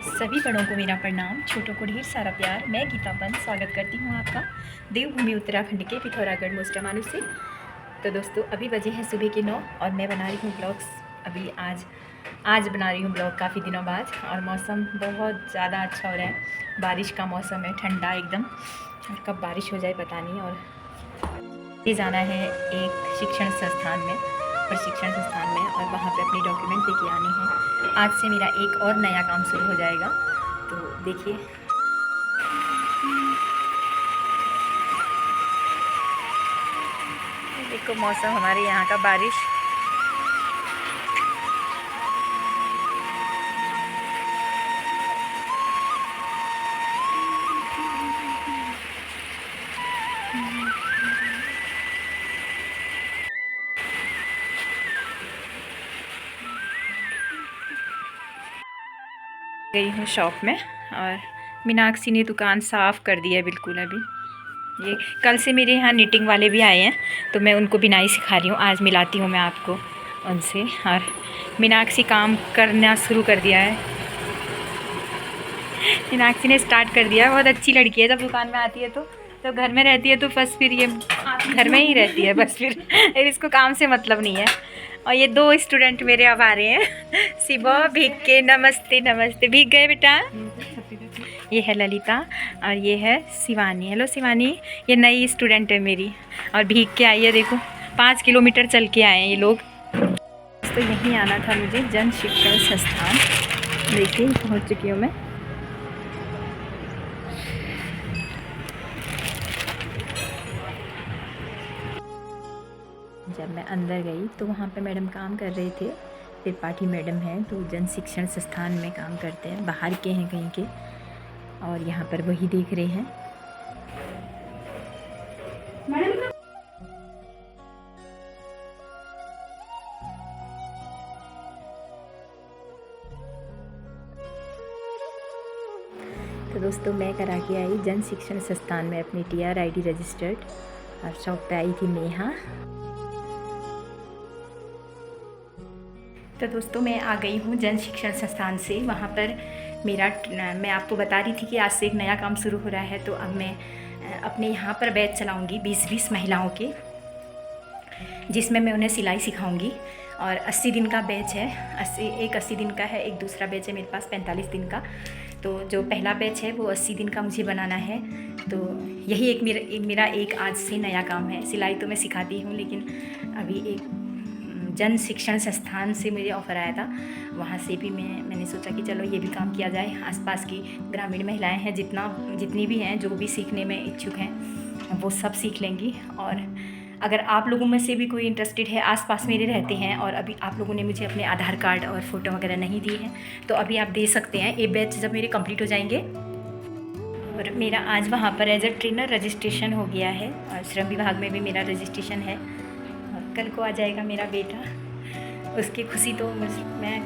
सभी बड़ों को मेरा प्रणाम, छोटों को ढेर सारा प्यार। मैं गीता पंत स्वागत करती हूँ आपका देवभूमि उत्तराखंड के पिथौरागढ़ मोस्टामानू से। तो दोस्तों अभी बजे हैं सुबह के 9 और मैं बना रही हूँ ब्लॉग्स। अभी आज बना रही हूँ ब्लॉग काफ़ी दिनों बाद। और मौसम बहुत ज़्यादा अच्छा हो रहा है, बारिश का मौसम है, ठंडा एकदम। और कब बारिश हो जाए पता नहीं। और ये जाना है एक शिक्षण संस्थान में, प्रशिक्षण संस्थान में, और वहाँ पे अपने डॉक्यूमेंट लेके आने हैं। आज से मेरा एक और नया काम शुरू हो जाएगा। तो देखिए, देखो मौसम हमारे यहाँ का, बारिश। गई हूँ शॉप में और मीनाक्षी ने दुकान साफ़ कर दी है बिल्कुल। अभी ये कल से मेरे यहाँ निटिंग वाले भी आए हैं, तो मैं उनको बिनाई सिखा रही हूँ। आज मिलाती हूँ मैं आपको उनसे। और मीनाक्षी काम करना शुरू कर दिया है। मीनाक्षी ने स्टार्ट कर दिया है। बहुत अच्छी लड़की है। जब दुकान में आती है तो घर में रहती है तो बस फिर ये घर में ही रहती है बस। फिर इसको काम से मतलब नहीं है। और ये दो स्टूडेंट मेरे अब आ रहे हैं। शिवा भीग के, नमस्ते नमस्ते। भीग गए बेटा। ये है ललिता और ये है शिवानी। हेलो शिवानी, ये नई स्टूडेंट है मेरी और भीग के आई है। देखो 5 किलोमीटर चल के आए हैं ये लोग। तो यहीं आना था मुझे, जन शिक्षण संस्थान। देखिए पहुँच चुकी हूँ मैं। जब मैं अंदर गई तो वहाँ पे मैडम काम कर रहे थे। त्रिपाठी मैडम हैं, तो जन शिक्षण संस्थान में काम करते हैं, बाहर के हैं कहीं के। और यहाँ पर वही देख रहे हैं। तो दोस्तों मैं करा के आई जन शिक्षण संस्थान में अपनी TR ID रजिस्टर्ड। और शॉप पे आई थी नेहा। तो दोस्तों मैं आ गई हूँ जन शिक्षण संस्थान से। वहाँ पर मैं आपको बता रही थी कि आज से एक नया काम शुरू हो रहा है। तो अब मैं अपने यहाँ पर बैच चलाऊँगी 20-20 महिलाओं के, जिसमें मैं उन्हें सिलाई सिखाऊंगी। और 80 दिन का बैच है। 80 दिन का है। एक दूसरा बैच है मेरे पास 45 दिन का। तो जो पहला बैच है वो 80 दिन का मुझे बनाना है। तो यही एक मेरा एक आज से नया काम है। सिलाई तो मैं सिखाती हूँ, लेकिन अभी एक जन शिक्षण संस्थान से मुझे ऑफ़र आया था, वहाँ से भी मैंने सोचा कि चलो ये भी काम किया जाए। आसपास की ग्रामीण महिलाएं हैं, जितनी भी हैं, जो भी सीखने में इच्छुक हैं, वो सब सीख लेंगी। और अगर आप लोगों में से भी कोई इंटरेस्टेड है, आसपास मेरे रहते हैं, और अभी आप लोगों ने मुझे अपने आधार कार्ड और फ़ोटो वगैरह नहीं दी हैं, तो अभी आप दे सकते हैं। ये बैच जब मेरे कंप्लीट हो जाएंगे। और मेरा आज वहाँ पर एज ए ट्रेनर रजिस्ट्रेशन हो गया है, और श्रम विभाग में भी मेरा रजिस्ट्रेशन है। और कल को आ जाएगा मेरा बेटा। उसकी खुशी तो मैं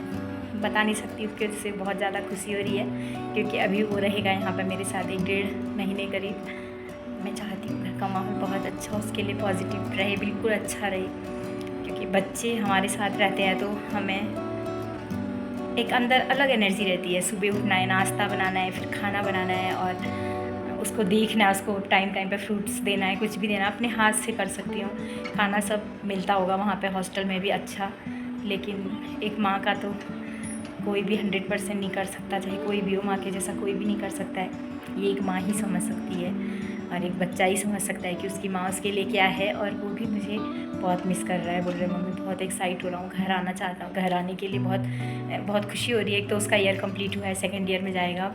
बता नहीं सकती। उसके से बहुत ज़्यादा खुशी हो रही है, क्योंकि अभी वो रहेगा यहाँ पर मेरे साथ 1-1.5 महीने करीब। मैं चाहती हूँ घर का माहौल बहुत अच्छा उसके लिए, पॉजिटिव रहे, बिल्कुल अच्छा रहे। क्योंकि बच्चे हमारे साथ रहते हैं तो हमें एक अंदर अलग एनर्जी रहती है। सुबह उठना है, नाश्ता बनाना है, फिर खाना बनाना है, और उसको देखना है, उसको टाइम पे फ्रूट्स देना है, कुछ भी देना अपने हाथ से कर सकती हूँ। खाना सब मिलता होगा वहाँ पे हॉस्टल में भी अच्छा, लेकिन एक माँ का तो कोई भी 100% नहीं कर सकता। चाहे कोई भी हो, माँ के जैसा कोई भी नहीं कर सकता है। ये एक माँ ही समझ सकती है, और एक बच्चा ही समझ सकता है कि उसकी माँ उसके लिए क्या है। और वो भी मुझे बहुत मिस कर रहा है। बोल रहे मम्मी बहुत एक्साइट हो रहा हूँ, घर आना चाहता हूँ। घर आने के लिए बहुत खुशी हो रही है। एक तो उसका ईयर कंप्लीट हुआ है, 2nd ईयर में जाएगा,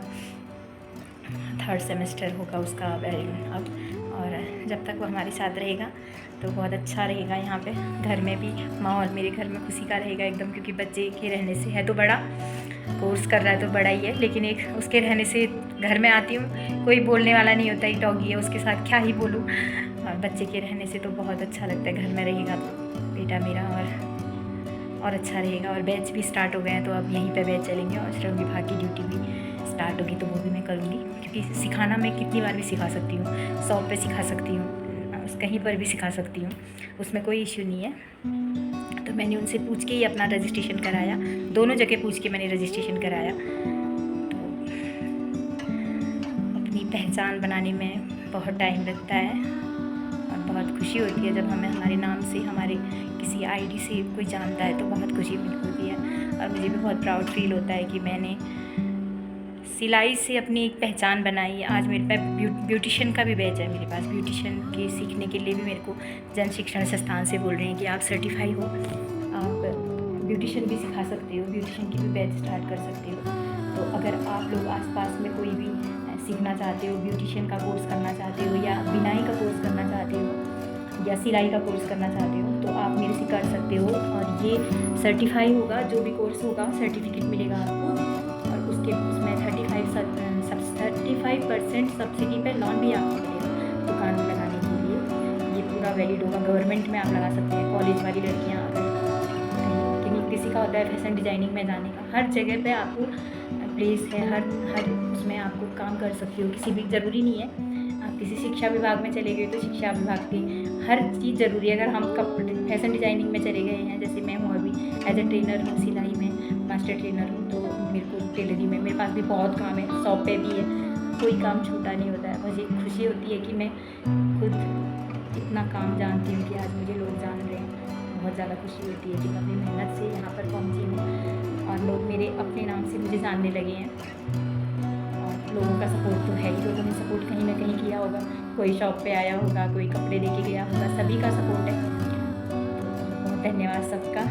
3rd सेमेस्टर होगा उसका अब। और जब तक वो हमारे साथ रहेगा तो बहुत अच्छा रहेगा। यहाँ पे घर में भी माहौल मेरे घर में खुशी का रहेगा एकदम, क्योंकि बच्चे के रहने से है तो बड़ा कोर्स कर रहा है तो बड़ा ही है, लेकिन एक उसके रहने से घर में आती हूँ, कोई बोलने वाला नहीं होता। एक डॉगी है, उसके साथ क्या ही बोलूँ। और बच्चे के रहने से तो बहुत अच्छा लगता है। घर में रहेगा तो बेटा मेरा और अच्छा रहेगा। और बैच भी स्टार्ट हो गए हैं, तो अब यहीं पे बैच चलेंगे। और श्रम विभाग की ड्यूटी भी स्टार्ट होगी, तो वो भी मैं करूँगी, क्योंकि सिखाना मैं कितनी बार भी सिखा सकती हूँ। शॉप पे सिखा सकती हूँ, कहीं पर भी सिखा सकती हूँ, उसमें कोई इश्यू नहीं है। तो मैंने उनसे पूछ के ही अपना रजिस्ट्रेशन कराया। दोनों जगह पूछ के मैंने रजिस्ट्रेशन कराया। तो पहचान बनाने में बहुत टाइम लगता है और बहुत खुशी होती है जब हमें हमारे नाम से, हमारे किसी आईडी से कोई जानता है तो बहुत खुशी होती है। और मुझे भी बहुत प्राउड फील होता है कि मैंने सिलाई से अपनी एक पहचान बनाई। आज मेरे पास ब्यूटिशियन का भी बैच है मेरे पास। ब्यूटिशियन के सीखने के लिए भी मेरे को जन शिक्षण संस्थान से बोल रहे हैं कि आप सर्टिफाई हो, आप ब्यूटिशियन भी सिखा सकते हो, ब्यूटिशियन की भी बैच स्टार्ट कर सकते हो। तो अगर आप लोग आसपास में कोई भी सीखना चाहते हो, ब्यूटिशियन का कोर्स करना चाहते हो या बिनाई का कोर्स करना चाहते हो या सिलाई का कोर्स करना चाहते हो तो आप मेरे से कर सकते हो। और ये सर्टिफाई होगा, जो भी कोर्स होगा सर्टिफिकेट मिलेगा आपको। और उसमें 35% सब्सिडी पे लोन भी आपको मिलेगा दुकान में लगाने के लिए। ये पूरा वैलिड होगा, गवर्नमेंट में आप लगा सकते हैं। कॉलेज वाली लड़कियाँ किसी का होता है फैशन डिज़ाइनिंग में जाने का, हर जगह पे आपको प्लेस है, हर उसमें आपको काम कर सकते हो। किसी भी ज़रूरी नहीं है आप किसी शिक्षा विभाग में चले गए तो शिक्षा विभाग की हर चीज़ ज़रूरी है। अगर हम फैशन डिज़ाइनिंग में चले गए हैं, जैसे मैं हूँ अभी एज ए ट्रेनर हूँ, सिलाई में मास्टर ट्रेनर हूँ, तो मेरे को टेलरिंग में मेरे पास भी बहुत काम है, शॉप पे भी है, कोई काम छोटा नहीं होता है। मुझे खुशी होती है कि मैं खुद इतना काम जानती हूँ कि आज मुझे लोग जान रहे हैं। बहुत ज़्यादा खुशी होती है कि मैं अपनी मेहनत से यहाँ पर पहुँची हूँ और लोग मेरे अपने नाम से मुझे जानने लगे हैं। और लोगों का सपोर्ट तो है ही, लोगों ने सपोर्ट कहीं ना कहीं किया होगा, कोई शॉप पे आया होगा, कोई कपड़े लेके गया होगा, सभी का सपोर्ट है। बहुत धन्यवाद सबका।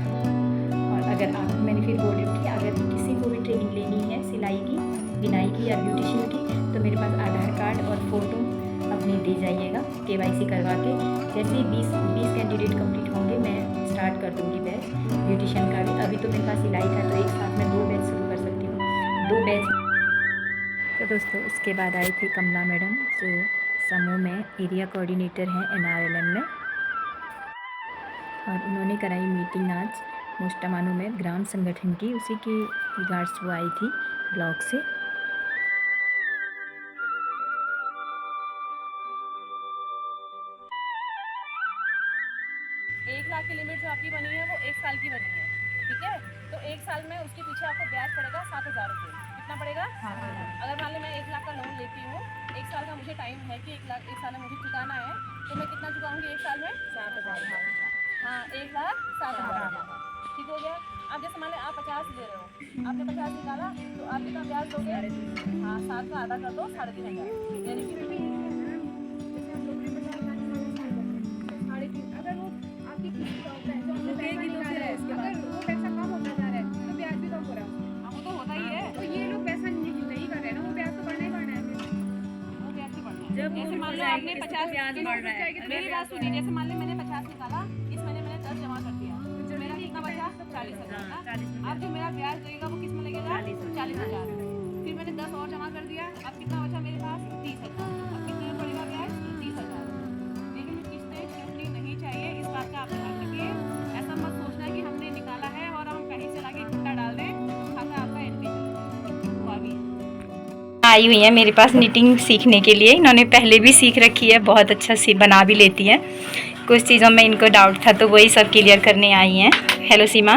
और अगर आप, मैंने फिर बोल रही हूँ कि अगर किसी को भी ट्रेनिंग लेनी है सिलाई की, बिनाई की या ब्यूटिशियन की, तो मेरे पास आधार कार्ड और फ़ोटो अपनी दे जाइएगा KYC करवा के। जैसे ही 20 कैंडिडेट कंप्लीट होंगे मैं स्टार्ट कर दूँगी बैच ब्यूटिशियन का भी। अभी तो मेरे पास सिलाई का तो एक साथ में 2 बैच शुरू कर सकती हूँ, 2 बैच। तो दोस्तों उसके बाद आई थी कमला मैडम, जो समूह में एरिया कोऑर्डिनेटर हैं NRLM में, और उन्होंने कराई मीटिंग आज मोस्टामानू में ग्राम संगठन की। उसी के रिगार्ड्स वो आई थी ब्लॉक से। 1 लाख की लिमिट जो आपकी बनी है वो 1 साल की बनी है, ठीक है। तो 1 साल में उसके पीछे आपको ब्याज पड़ेगा 7,000 रुपये। कितना पड़ेगा? अगर मान लो मैं 1 लाख का लोन लेती हूँ, 1 साल का मुझे टाइम है कि 1 साल में मुझे चुकाना है, तो मैं कितना चुकाऊँगी 1 साल में? 7,000। हाँ, 1,07,000। ठीक हो गया। अब जैसे मान लो आप 50 दे रहे हो, आपने 50 निकाला तो आप कितना ब्याज दोगे? हाँ, 7 का आधा कर दो, 3,500, यानी कि जैसे मान लो आपने 50 ब्याज बढ़ रहा है। मेरी बात सुनिए, जैसे मान लो मैंने 50 निकाला, इस महीने मैंने 10 जमा कर दिया, तो मेरा कितना बचा? 40,000। अब जो मेरा ब्याज लगेगा वो किस में लगेगा? 40,000। फिर मैंने 10 और जमा कर दिया, अब कितना बचा मेरे पास? 30,000। अब कितने में पड़ेगा ब्याज? 30,000। लेकिन किस्तें छूटनी नहीं चाहिए, इस बात का आप ध्यान रखिए। ऐसा मत सोचना कि हमने निकाला है और हम कहीं से लाके इकट्ठा डाल दें, खाता आपका NP हुआ भी है। आई हुई है मेरे पास निटिंग सीखने के लिए। इन्होंने पहले भी सीख रखी है, बहुत अच्छा सी बना भी लेती हैं। कुछ चीज़ों में इनको डाउट था तो वही सब क्लियर करने आई हैं। हेलो सीमा।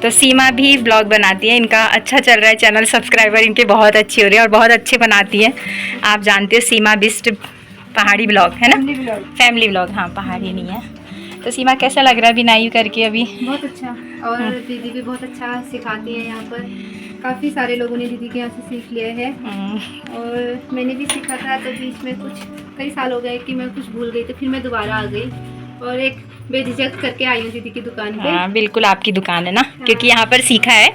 तो सीमा भी ब्लॉग बनाती है, इनका अच्छा चल रहा है चैनल, सब्सक्राइबर इनके बहुत अच्छे हो रहे हैं और बहुत अच्छे बनाती है। आप जानते हो सीमा बिस्ट पहाड़ी ब्लॉग है ना, फैमिली ब्लॉग। हाँ, पहाड़ी नहीं है। तो सीमा कैसा लग रहा है बिनाई करके अभी? बहुत अच्छा। और दीदी भी बहुत अच्छा सिखाती है यहाँ पर। काफ़ी सारे लोगों ने दीदी के यहाँ से सीख लिया है और मैंने भी सीखा था। तो बीच में कई साल हो गए कि मैं कुछ भूल गई, तो फिर मैं दोबारा आ गई और एक बेझिझक करके आई हूँ दीदी की दुकान पे। हाँ बिल्कुल, आपकी दुकान है ना। हाँ। क्योंकि यहाँ पर सीखा है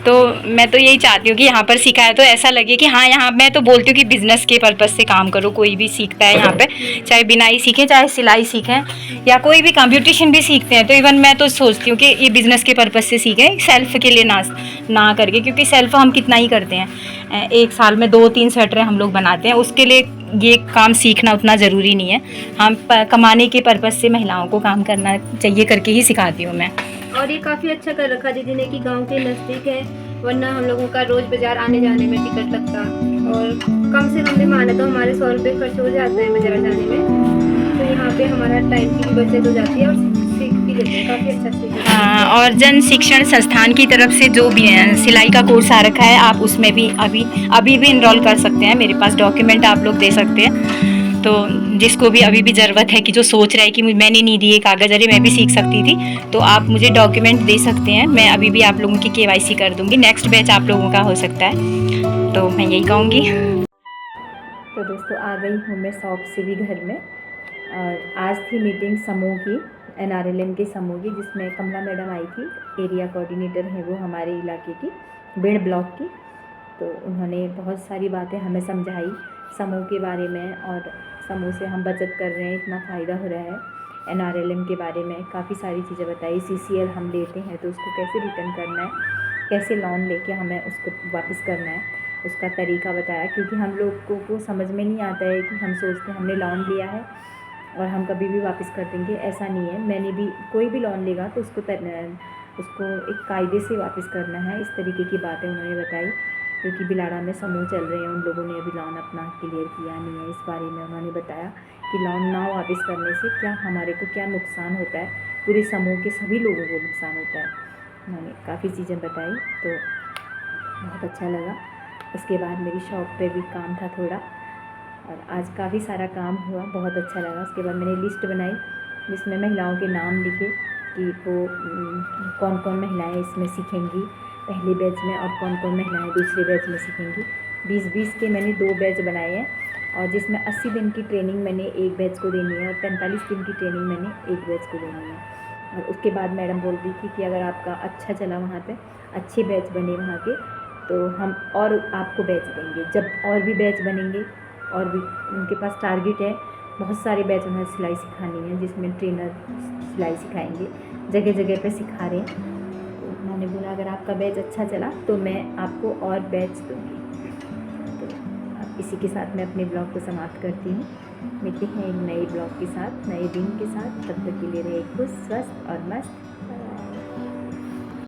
तो मैं तो यही चाहती हूँ कि यहाँ पर सीखा है तो ऐसा लगे कि हाँ, यहाँ मैं तो बोलती हूँ कि बिज़नेस के पर्पज़ से काम करो। कोई भी सीखता है यहाँ पे, चाहे बिनाई सीखें, चाहे सिलाई सीखें या कोई भी काम, ब्यूटिशियन भी सीखते हैं। तो इवन मैं तो सोचती हूँ कि ये बिज़नेस के पर्पज़ से सीखें, सेल्फ़ के लिए ना करके। क्योंकि सेल्फ़ हम कितना ही करते हैं, 1 साल में 2-3 स्वेटरें हम लोग बनाते हैं, उसके लिए ये काम सीखना उतना ज़रूरी नहीं है। हम कमाने के पर्पज़ से महिलाओं को काम करना चाहिए करके ही सिखाती हूँ मैं। और ये काफ़ी अच्छा कर रखा दीदी ने कि गांव के नज़दीक है, वरना हम लोगों का रोज़ बाज़ार आने जाने में टिकट लगता और कम से कम भी माने तो हमारे 100 रुपये खर्च हो जाते हैं बाज़ार जाने में। तो यहाँ पे हमारा टाइम की भी बचत हो जाती है और सीख भी लेते हैं, काफ़ी अच्छा सीख रहे हैं। हाँ, और जन शिक्षण संस्थान की तरफ से जो भी सिलाई का कोर्स आ रखा है, आप उसमें भी अभी भी इनरोल कर सकते हैं। मेरे पास डॉक्यूमेंट आप लोग दे सकते हैं। तो जिसको भी अभी भी ज़रूरत है कि जो सोच रहा है कि मैंने नहीं दिए कागज़, अरे मैं भी सीख सकती थी, तो आप मुझे डॉक्यूमेंट दे सकते हैं। मैं अभी भी आप लोगों की KYC कर दूँगी। नेक्स्ट बैच आप लोगों का हो सकता है, तो मैं यही कहूँगी। तो दोस्तों, आ गई हूँ मैं शॉप से भी घर में। और आज थी मीटिंग समूह की, NRLM के समूह की, जिसमें कमला मैडम आई थी। एरिया कोऑर्डिनेटर हैं वो हमारे इलाके की, बेड़ ब्लॉक की। तो उन्होंने बहुत सारी बातें हमें समझाई समूह के बारे में, और समूह से हम बचत कर रहे हैं, इतना फ़ायदा हो रहा है। NRLM के बारे में काफ़ी सारी चीज़ें बताई। CCL हम लेते हैं तो उसको कैसे रिटर्न करना है, कैसे लोन लेके हमें उसको वापस करना है, उसका तरीका बताया। क्योंकि हम लोगों को समझ में नहीं आता है कि हम सोचते हैं हमने लोन लिया है और हम कभी भी वापस कर देंगे, ऐसा नहीं है। मैंने भी, कोई भी लोन लेगा तो उसको एक कायदे से वापस करना है। इस तरीके की बातें उन्होंने बताई। क्योंकि बिलाड़ा में समूह चल रहे हैं, उन लोगों ने अभी लोन अपना क्लियर किया नहीं है। इस बारे में उन्होंने बताया कि लोन ना वापस करने से क्या हमारे को क्या नुकसान होता है, पूरे समूह के सभी लोगों को नुकसान होता है। उन्होंने काफ़ी चीज़ें बताई, तो बहुत अच्छा लगा। उसके बाद मेरी शॉप पे भी काम था थोड़ा, और आज काफ़ी सारा काम हुआ, बहुत अच्छा लगा। उसके बाद मैंने लिस्ट बनाई जिसमें महिलाओं के नाम लिखे कि वो कौन कौन महिलाएं इसमें सीखेंगी पहले बैच में, और कौन कौन महिलाएं दूसरे बैच में सीखेंगी। 20-20 के मैंने 2 बैच बनाए हैं, और जिसमें 80 दिन की ट्रेनिंग मैंने एक बैच को देनी है, और 45 दिन की ट्रेनिंग मैंने एक बैच को देनी है। और उसके बाद मैडम बोल रही थी कि अगर आपका अच्छा चला वहाँ पे, अच्छे बैच बने वहाँ के, तो हम और आपको बैच देंगे। जब और भी बैच बनेंगे, और भी उनके पास टारगेट है, बहुत सारे बैच उन्हें सिलाई सिखानी है, जिसमें ट्रेनर सिलाई सिखाएंगे, जगह जगह पे सिखा रहे हैं। तो उन्होंने बोला अगर आपका बैच अच्छा चला तो मैं आपको और बैच दूँगी। तो अब इसी के साथ मैं अपने ब्लॉग को समाप्त करती हूँ। मिलते हैं एक नए ब्लॉग के साथ, नए दिन के साथ। तब तक के लिए रहे खुश, स्वस्थ और मस्त।